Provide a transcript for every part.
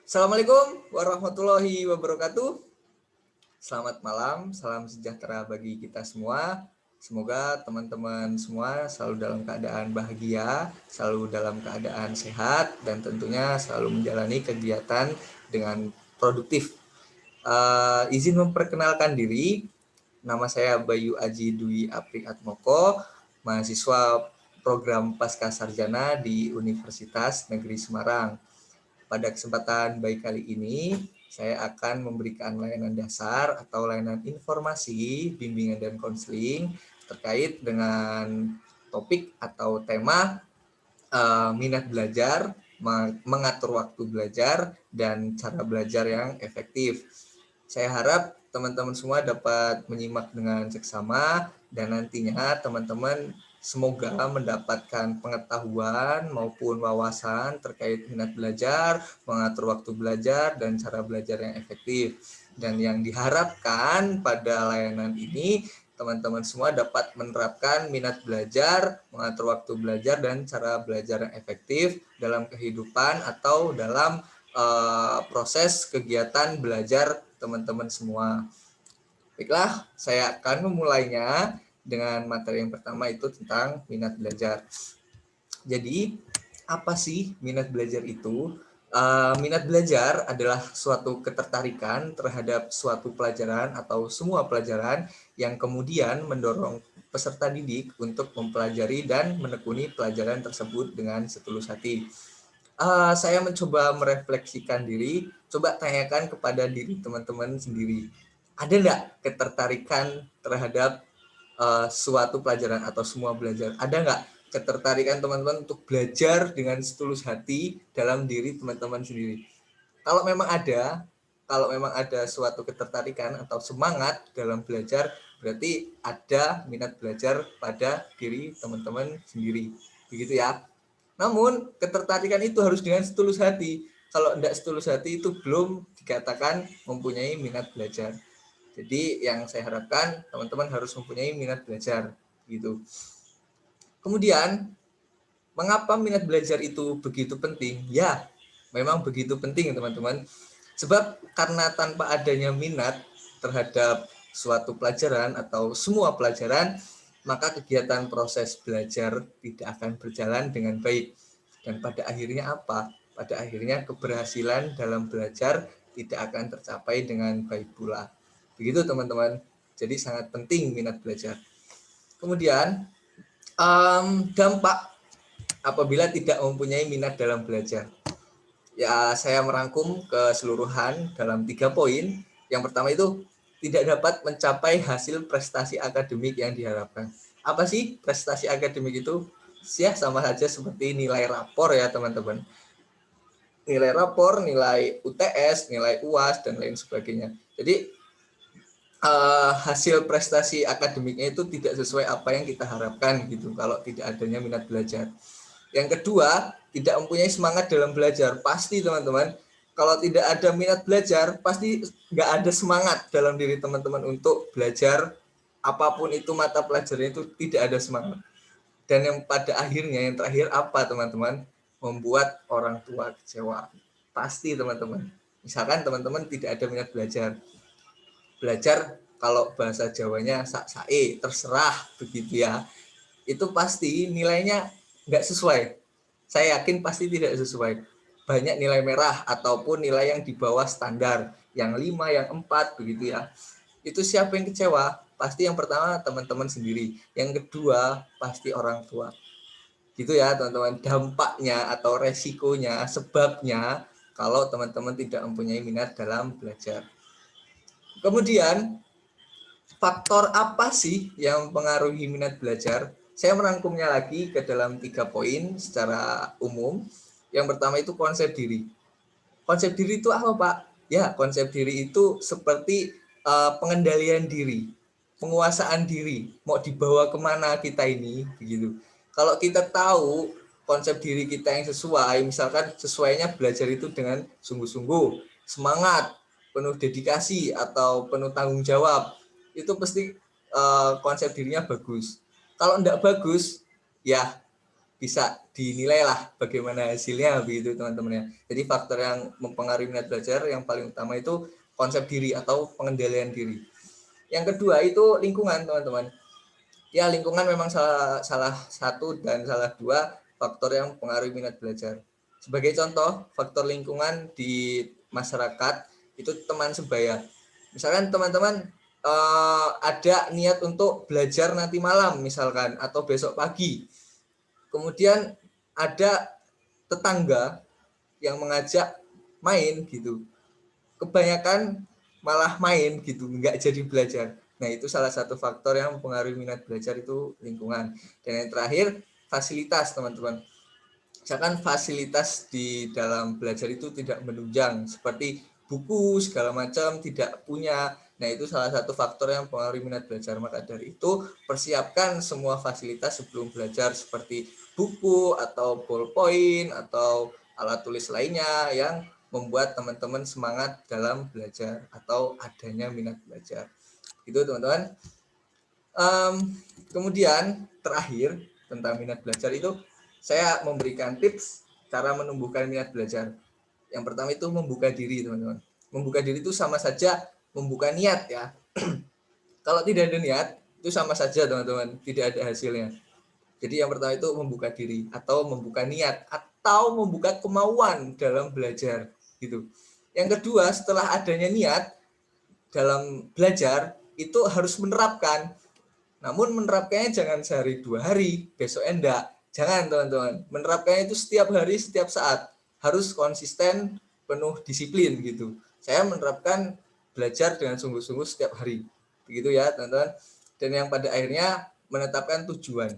Assalamualaikum warahmatullahi wabarakatuh. Selamat malam, salam sejahtera bagi kita semua. Semoga teman-teman semua selalu dalam keadaan bahagia, selalu dalam keadaan sehat, dan tentunya selalu menjalani kegiatan dengan produktif. Izin memperkenalkan diri, nama saya Bayu Aji Dwi Apri Atmoko, mahasiswa program Pasca Sarjana di Universitas Negeri Semarang. Pada kesempatan baik kali ini, saya akan memberikan layanan dasar atau layanan informasi, bimbingan dan konseling terkait dengan topik atau tema minat belajar, mengatur waktu belajar, dan cara belajar yang efektif. Saya harap teman-teman semua dapat menyimak dengan seksama dan nantinya teman-teman semoga mendapatkan pengetahuan maupun wawasan terkait minat belajar, mengatur waktu belajar, dan cara belajar yang efektif. Dan yang diharapkan pada layanan ini, teman-teman semua dapat menerapkan minat belajar, mengatur waktu belajar, dan cara belajar yang efektif dalam kehidupan atau dalam proses kegiatan belajar teman-teman semua. Baiklah, saya akan memulainya dengan materi yang pertama itu tentang minat belajar. Jadi, apa sih minat belajar itu? Minat belajar adalah suatu ketertarikan terhadap suatu pelajaran atau semua pelajaran yang kemudian mendorong peserta didik untuk mempelajari dan menekuni pelajaran tersebut dengan setulus hati. Saya mencoba merefleksikan diri, coba tanyakan kepada diri teman-teman sendiri. Ada nggak ketertarikan terhadap suatu pelajaran atau semua belajar? Ada nggak ketertarikan teman-teman untuk belajar dengan setulus hati dalam diri teman-teman sendiri? Kalau memang ada suatu ketertarikan atau semangat dalam belajar, berarti ada minat belajar pada diri teman-teman sendiri. Begitu ya. Namun, ketertarikan itu harus dengan setulus hati. Kalau tidak setulus hati itu belum dikatakan mempunyai minat belajar. Jadi yang saya harapkan teman-teman harus mempunyai minat belajar gitu. Kemudian, mengapa minat belajar itu begitu penting? Ya, memang begitu penting teman-teman. Sebab karena tanpa adanya minat terhadap suatu pelajaran atau semua pelajaran, maka kegiatan proses belajar tidak akan berjalan dengan baik. Dan pada akhirnya apa? Pada akhirnya keberhasilan dalam belajar tidak akan tercapai dengan baik pula. Begitu teman-teman. Jadi sangat penting minat belajar. Kemudian dampak apabila tidak mempunyai minat dalam belajar. Ya, saya merangkum keseluruhan dalam 3 poin. Yang pertama itu tidak dapat mencapai hasil prestasi akademik yang diharapkan. Apa sih prestasi akademik itu? Ya, sama saja seperti nilai rapor ya teman-teman. Nilai rapor, nilai UTS, nilai UAS, dan lain sebagainya. Jadi hasil prestasi akademiknya itu tidak sesuai apa yang kita harapkan gitu kalau tidak adanya minat belajar. Yang kedua, tidak mempunyai semangat dalam belajar. Pasti teman-teman, kalau tidak ada minat belajar, pasti nggak ada semangat dalam diri teman-teman untuk belajar apapun itu mata pelajaran itu tidak ada semangat. Dan yang pada akhirnya, yang terakhir apa teman-teman? Membuat orang tua kecewa. Pasti teman-teman. Misalkan teman-teman tidak ada minat belajar. Belajar kalau bahasa Jawanya sak-sae, terserah begitu ya. Itu pasti nilainya nggak sesuai. Saya yakin pasti tidak sesuai. Banyak nilai merah ataupun nilai yang di bawah standar. Yang 5, yang 4 begitu ya. Itu siapa yang kecewa? Pasti yang pertama teman-teman sendiri. Yang kedua pasti orang tua. Gitu ya teman-teman. Dampaknya atau resikonya, sebabnya kalau teman-teman tidak mempunyai minat dalam belajar. Kemudian faktor apa sih yang mempengaruhi minat belajar? Saya merangkumnya lagi ke dalam 3 poin secara umum. Yang pertama itu konsep diri. Konsep diri itu apa, Pak? Ya, konsep diri itu seperti pengendalian diri, penguasaan diri. Mau dibawa kemana kita ini, begitu. Kalau kita tahu konsep diri kita yang sesuai, misalkan sesuainya belajar itu dengan sungguh-sungguh, semangat, penuh dedikasi atau penuh tanggung jawab, itu pasti konsep dirinya bagus. Kalau enggak bagus, ya bisa dinilai lah bagaimana hasilnya begitu teman-teman ya. Jadi faktor yang mempengaruhi minat belajar yang paling utama itu konsep diri atau pengendalian diri. Yang kedua itu lingkungan teman-teman. Ya lingkungan memang salah satu dan salah dua faktor yang mempengaruhi minat belajar. Sebagai contoh, faktor lingkungan di masyarakat itu teman sebaya. Misalkan teman-teman ada niat untuk belajar nanti malam misalkan atau besok pagi. Kemudian ada tetangga yang mengajak main gitu. Kebanyakan malah main gitu, nggak jadi belajar. Nah, itu salah satu faktor yang mempengaruhi minat belajar itu lingkungan. Dan yang terakhir, fasilitas, teman-teman. Misalkan fasilitas di dalam belajar itu tidak menunjang, seperti buku, segala macam, tidak punya. Nah, itu salah satu faktor yang mempengaruhi minat belajar. Maka dari itu, persiapkan semua fasilitas sebelum belajar, seperti buku, atau ballpoint, atau alat tulis lainnya yang membuat teman-teman semangat dalam belajar atau adanya minat belajar. Itu teman-teman. Kemudian terakhir tentang minat belajar itu saya memberikan tips cara menumbuhkan minat belajar. Yang pertama itu membuka diri teman-teman. Membuka diri itu sama saja membuka niat ya. Kalau tidak ada niat itu sama saja teman-teman, tidak ada hasilnya. Jadi yang pertama itu membuka diri atau membuka niat atau membuka kemauan dalam belajar gitu. Yang kedua, setelah adanya niat dalam belajar itu harus menerapkan. Namun menerapkannya jangan sehari 2 hari, besok enggak. Jangan teman-teman. Menerapkannya itu setiap hari, setiap saat. Harus konsisten, penuh disiplin gitu. Saya menerapkan belajar dengan sungguh-sungguh setiap hari. Begitu ya teman-teman. Dan yang pada akhirnya menetapkan tujuan.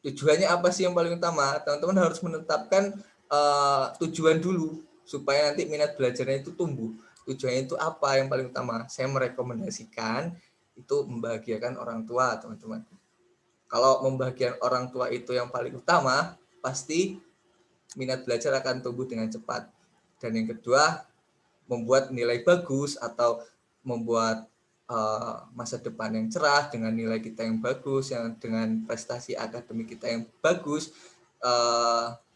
Tujuannya apa sih yang paling utama? Teman-teman harus menetapkan tujuan dulu supaya nanti minat belajarnya itu tumbuh. Tujuannya itu apa yang paling utama? Saya merekomendasikan itu membahagiakan orang tua, teman-teman. Kalau membahagiakan orang tua itu yang paling utama, pasti minat belajar akan tumbuh dengan cepat. Dan yang kedua, membuat nilai bagus atau membuat masa depan yang cerah dengan nilai kita yang bagus, yang dengan prestasi akademik kita yang bagus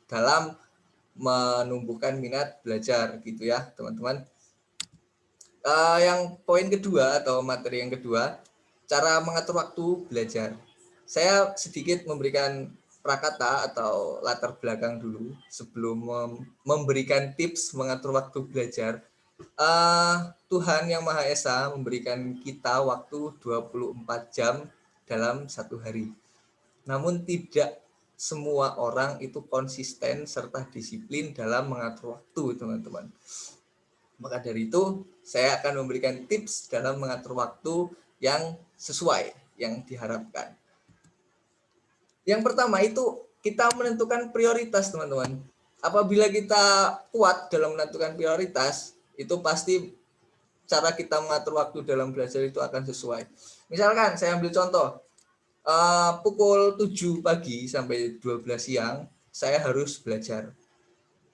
dalam menumbuhkan minat belajar gitu ya teman-teman. Yang poin kedua atau materi yang kedua, cara mengatur waktu belajar. Saya sedikit memberikan prakata atau latar belakang dulu sebelum memberikan tips mengatur waktu belajar. Tuhan Yang Maha Esa memberikan kita waktu 24 jam dalam satu hari. Namun tidak semua orang itu konsisten serta disiplin dalam mengatur waktu, teman-teman. Maka dari itu, saya akan memberikan tips dalam mengatur waktu yang sesuai, yang diharapkan. Yang pertama itu kita menentukan prioritas, teman-teman. Apabila kita kuat dalam menentukan prioritas, itu pasti cara kita mengatur waktu dalam belajar itu akan sesuai. Misalkan saya ambil contoh, pukul 7 pagi sampai 12 siang, saya harus belajar.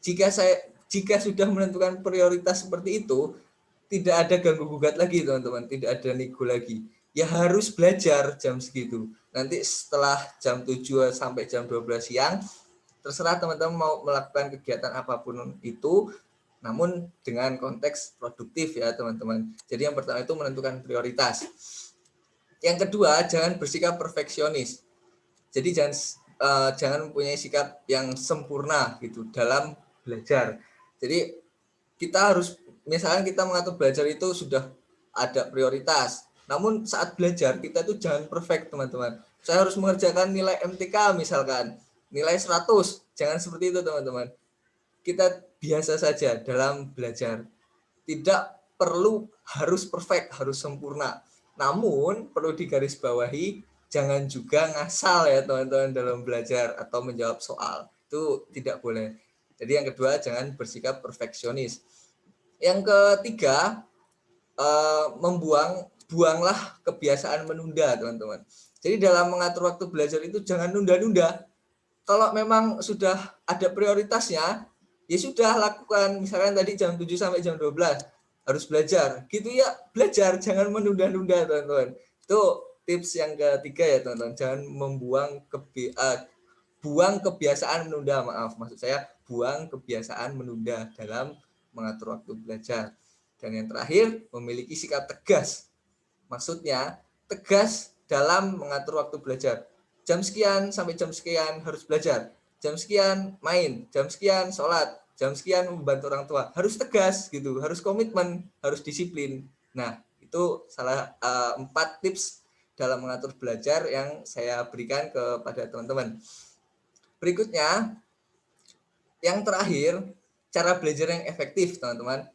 Jika sudah menentukan prioritas seperti itu, tidak ada ganggu gugat lagi teman-teman, tidak ada nego lagi. Ya harus belajar jam segitu. Nanti setelah jam 7 sampai jam 12 siang, terserah teman-teman mau melakukan kegiatan apapun itu, namun dengan konteks produktif ya teman-teman. Jadi yang pertama itu menentukan prioritas. Yang kedua, jangan bersikap perfeksionis. Jadi jangan mempunyai sikap yang sempurna gitu dalam belajar. Jadi kita harus, misalnya kita mengatur belajar itu sudah ada prioritas. Namun saat belajar kita itu jangan perfect teman-teman. Saya harus mengerjakan nilai MTK misalkan, nilai 100. Jangan seperti itu teman-teman. Kita biasa saja dalam belajar. Tidak perlu harus perfect, harus sempurna. Namun perlu digarisbawahi, jangan juga ngasal ya teman-teman dalam belajar atau menjawab soal. Itu tidak boleh. Jadi yang kedua, jangan bersikap perfeksionis. Yang ketiga, buanglah kebiasaan menunda, teman-teman. Jadi dalam mengatur waktu belajar itu jangan nunda-nunda. Kalau memang sudah ada prioritasnya, ya sudah lakukan. Misalkan tadi jam 7 sampai jam 12 harus belajar. Gitu ya, belajar, jangan menunda-nunda, teman-teman. Itu tips yang ketiga ya, teman-teman. Jangan membuang buang kebiasaan menunda, maksud saya buang kebiasaan menunda dalam mengatur waktu belajar. Dan yang terakhir, memiliki sikap tegas. Maksudnya, tegas dalam mengatur waktu belajar. Jam sekian sampai jam sekian harus belajar. Jam sekian main, jam sekian sholat, jam sekian membantu orang tua. Harus tegas gitu, harus komitmen, harus disiplin. Nah, itu salah 4 tips dalam mengatur belajar yang saya berikan kepada teman-teman. Berikutnya, yang terakhir, cara belajar yang efektif, teman-teman.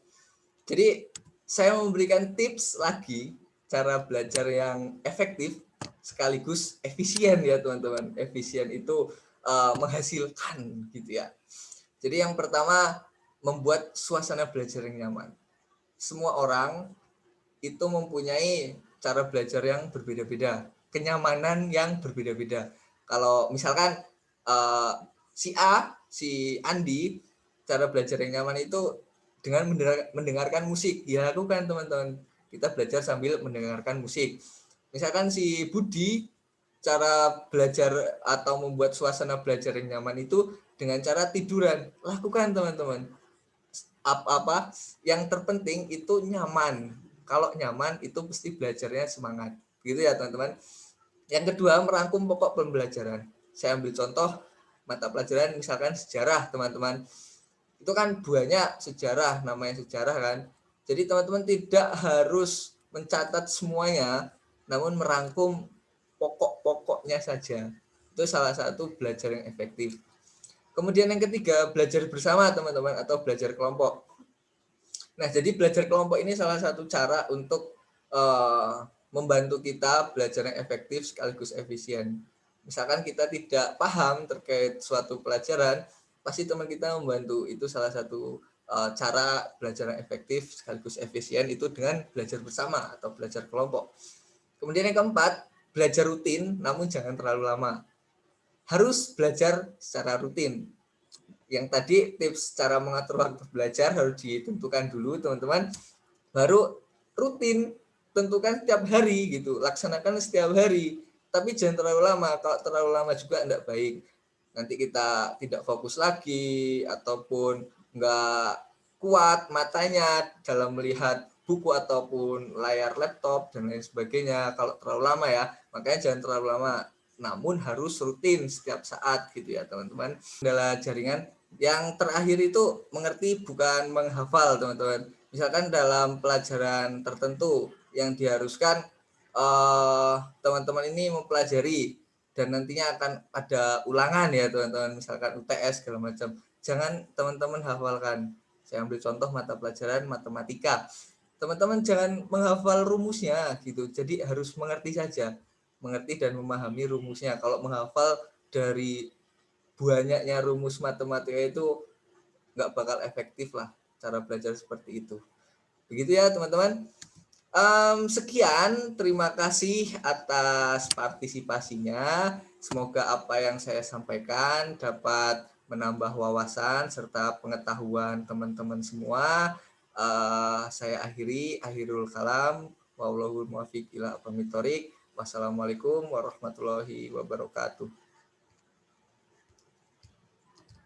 Jadi, saya memberikan tips lagi cara belajar yang efektif sekaligus efisien ya, teman-teman. Efisien itu menghasilkan gitu ya. Jadi yang pertama, membuat suasana belajar yang nyaman. Semua orang itu mempunyai cara belajar yang berbeda-beda, kenyamanan yang berbeda-beda. Kalau misalkan si Andi, cara belajar yang nyaman itu dengan mendengarkan musik. Dilakukan teman-teman. Kita belajar sambil mendengarkan musik. Misalkan si Budi, cara belajar atau membuat suasana belajar yang nyaman itu dengan cara tiduran. Lakukan teman-teman. Apa yang terpenting itu nyaman. Kalau nyaman itu pasti belajarnya semangat. Gitu ya teman-teman. Yang kedua, merangkum pokok pembelajaran. Saya ambil contoh mata pelajaran misalkan sejarah, teman-teman. Itu kan banyak sejarah, namanya sejarah kan. Jadi teman-teman tidak harus mencatat semuanya, namun merangkum pokok-pokoknya saja. Itu salah satu belajar yang efektif. Kemudian yang ketiga, belajar bersama teman-teman atau belajar kelompok. Nah, jadi belajar kelompok ini salah satu cara untuk membantu kita belajar yang efektif sekaligus efisien. Misalkan kita tidak paham terkait suatu pelajaran, pasti teman kita membantu. Itu salah satu cara belajar yang efektif sekaligus efisien itu dengan belajar bersama atau belajar kelompok. Kemudian yang keempat, belajar rutin namun jangan terlalu lama. Harus belajar secara rutin. Yang tadi tips cara mengatur waktu belajar harus ditentukan dulu teman-teman, baru rutin, tentukan setiap hari gitu, laksanakan setiap hari, tapi jangan terlalu lama. Kalau terlalu lama juga tidak baik, nanti kita tidak fokus lagi ataupun nggak kuat matanya dalam melihat buku ataupun layar laptop dan lain sebagainya kalau terlalu lama ya. Makanya jangan terlalu lama, namun harus rutin setiap saat gitu ya teman-teman. Adalah jaringan. Yang terakhir itu mengerti bukan menghafal teman-teman. Misalkan dalam pelajaran tertentu yang diharuskan teman-teman ini mempelajari dan nantinya akan ada ulangan ya teman-teman, misalkan UTS segala macam, jangan teman-teman hafalkan. Saya ambil contoh mata pelajaran matematika, teman-teman jangan menghafal rumusnya gitu, jadi harus mengerti saja, mengerti dan memahami rumusnya. Kalau menghafal dari banyaknya rumus matematika itu nggak bakal efektif lah cara belajar seperti itu. Begitu ya teman-teman. Sekian, terima kasih atas partisipasinya. Semoga apa yang saya sampaikan dapat menambah wawasan serta pengetahuan teman-teman semua. Saya akhirul kalam. Wallahul muwaffiq ila aqwamit thoriq. Wassalamualaikum warahmatullahi wabarakatuh.